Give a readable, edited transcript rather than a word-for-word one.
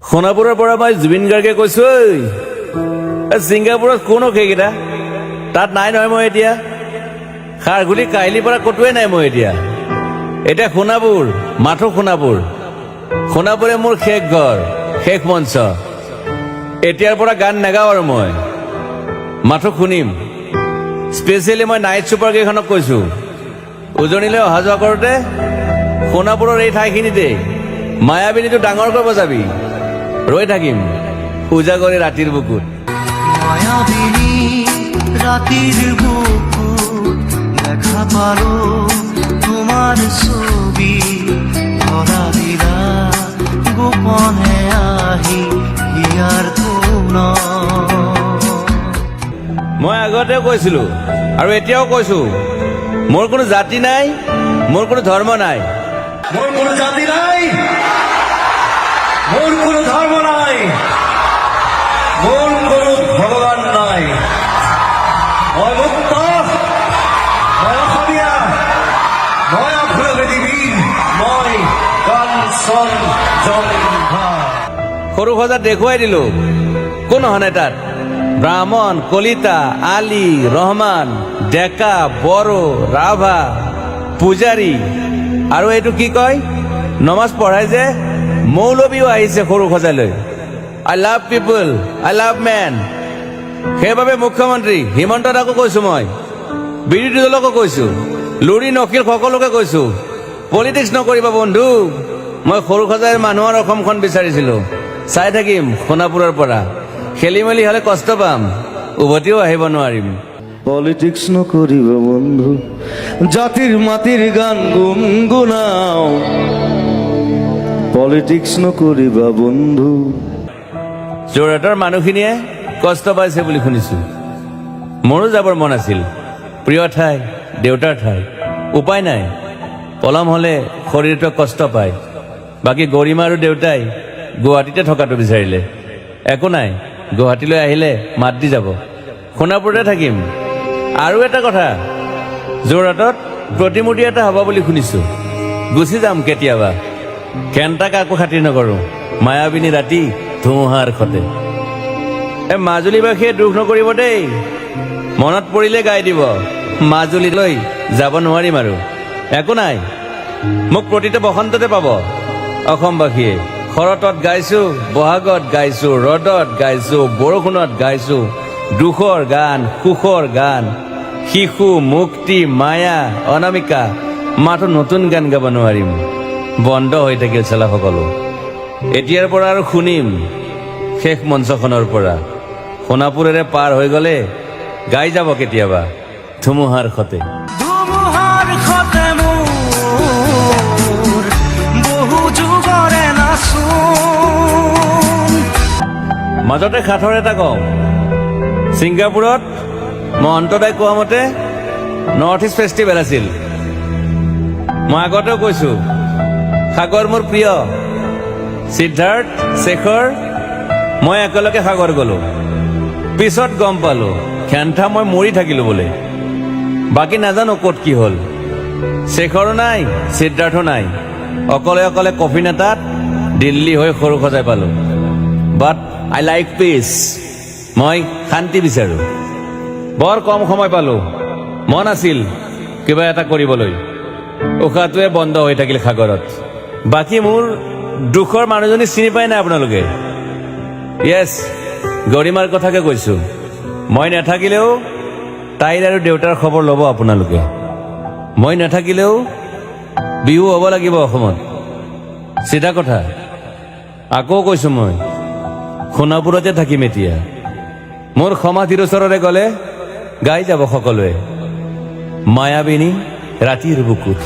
সোণাপুৰৰ পৰা মই জুবিন গাৰ্গে কৈছো, ছিংগাপুৰত কোন সেইকেইটা তাত নাই নহয়। মই এতিয়া খাৰঘুলি কাহিলীৰ পৰা ক'তোৱে নাই। মই এতিয়া সোণাপুৰ, মাথো সোণাপুৰ। সোণাপুৰে মোৰ শেষ ঘৰ, শেষ মঞ্চ। এতিয়াৰ পৰা গান নাগাওঁ আৰু মই মাথো শুনিম। স্পেচিয়েলি মই নাইট ছুপাৰ কেইখনক কৈছো, উজনিলৈ অহা যোৱা কৰোঁতে সোণাপুৰৰ এই ঠাইখিনিতে মায়াবিনীটো ডাঙৰকৈ বজাবি। ৰৈ থাকিম উজাগৰি ৰাতিৰ বুকুত। মায়াবিনী ৰাতেৰ বুকুত দেখা পালো তোমাৰ ছবি, ধৰা দিলা গোপনে আহি হিয়াৰ কোন। মই আগতেও কৈছিলো আৰু এতিয়াও কৈছো, মোৰ কোনো জাতি নাই, মোৰ কোনো ধৰ্ম নাই। মোৰ কোনো জাতি নাই, মোৰ কোনো ধৰ্ম নাই, মোৰ কোনো ভগবান নাই। মই মুক্ত, মই অসমীয়া, মই অখুৰা পৃথিৱীৰ, মই কাঞ্চন জংঘা। সৰু সজাত দেখুৱাই দিলো কোন অহা নাই তাত। ব্ৰাহ্মণ, কলিতা, আলী, ৰহমান, ডেকা, বড়ো, ৰাভা, পূজাৰী আৰু এইটো কি কয় নমাজ পঢ়াই যে মৌলবীও আহিছে সৰু সজালৈ। I love people, I love man. সেইবাবে মুখ্যমন্ত্ৰী হিমন্ত দাকো কৈছো, মই বিৰোধী দলকো কৈছো, লুৰি নকিল সকলোকে কৈছো, পলিটিক্স নকৰিবা বন্ধু। মই সৰু সজাইৰ মানুহৰ অসমখন বিচাৰিছিলো। চাই থাকিম সোণাপুৰৰ পৰা। খেলি মেলি হলে কষ্ট পাম, উভতিও আহিব নোৱাৰিম। পলিটিক্স নকৰিবা বন্ধু, জাতিৰ মাটিৰ গান গুনগুনাও। পলিটিক্স নকৰিবা বন্ধু। যোৰহাটৰ মানুহখিনিয়ে কষ্ট পাইছে বুলি শুনিছো। মোৰো যাবৰ মন আছিল, প্ৰিয় ঠাই, দেউতাৰ ঠাই। উপায় নাই, পলম হলে শৰীৰটো কষ্ট পায়। বাকী গৰিমা আৰু দেউতাই গুৱাহাটীতে থকাটো বিচাৰিলে। একো নাই, গুৱাহাটীলৈ আহিলে মাত দি যাব। সোণাপুৰতে থাকিম। আৰু এটা কথা, যোৰহাটত প্ৰতিমূৰ্তি এটা হ'ব বুলি শুনিছো। গুচি যাম কেতিয়াবা, ঘেণ্টা কাকো খাতিৰ নকৰো। মায়াবিনী ৰাতি ধুমুহাৰ সতে। মাজুলীবাসীয়ে দুখ নকৰিব দেই, মনত পৰিলে গাই দিব। মাজুলীলৈ যাব নোৱাৰিম আৰু। একো নাই, মোক প্ৰতিটো বসন্ততে পাব অসমবাসীয়ে। শৰতত গাইছো, বহাগত গাইছো, ৰ'দত গাইছো, বৰষুণত গাইছো। দুখৰ গান, সুখৰ গান, শিশু, মুক্তি, মায়া, অনামিকা। মাথো নতুন গান গাব নোৱাৰিম, বন্ধ হৈ থাকিল চেলা সকলো। এতিয়াৰ পৰা আৰু শুনিম শেষ মঞ্চখনৰ পৰা। সোণাপুৰেৰে পাৰ হৈ গলে গাই যাব কেতিয়াবা ধুমুহাৰ সতে। ধুমুহাৰ খতে মোৰ বহু যুগৰে নাচোন। মাজতে সাঁথৰ এটা কওঁ, ছিংগাপুৰত মহন্তদাই কোৱা মতে নৰ্থ ইষ্ট ফেষ্টিভেল আছিল। মই আগতেও কৈছো, সাগৰ মোৰ প্ৰিয়। সিদ্ধাৰ্থ, শেখৰ, মই একেলগে সাগৰ গলো। পিছত গম পালো ঘেণ্টা মই মৰি থাকিলো বোলে। বাকী নাজানো ক'ত কি হ'ল। শেখৰো নাই, সিদ্ধাৰ্থো নাই। অকলে অকলে কফিন এটাত দিল্লী হৈ সৰু সজাই পালো। বাট আই লাইক পিচ। মই শান্তি বিচাৰো। বৰ কম সময় পালো, মন আছিল কিবা এটা কৰিবলৈ। উশাহটোৱে বন্ধ হৈ থাকিল সাগৰত। বাকী মোৰ দুখৰ মানুহজনী চিনি পাই নাই আপোনালোকে? য়েছ, গৰিমাৰ কথাকে কৈছো। মই নাথাকিলেও তাইৰ আৰু দেউতাৰ খবৰ ল'ব আপোনালোকে। মই নাথাকিলেও বিহু হ'ব লাগিব অসমত, চিধা কথা। আকৌ কৈছো, মই সোণাপুৰতে থাকিম এতিয়া। মোৰ সমাধিৰ ওচৰৰে গলে গাই যাব সকলোৱে মায়াবিনী ৰাতিৰ বুকুত।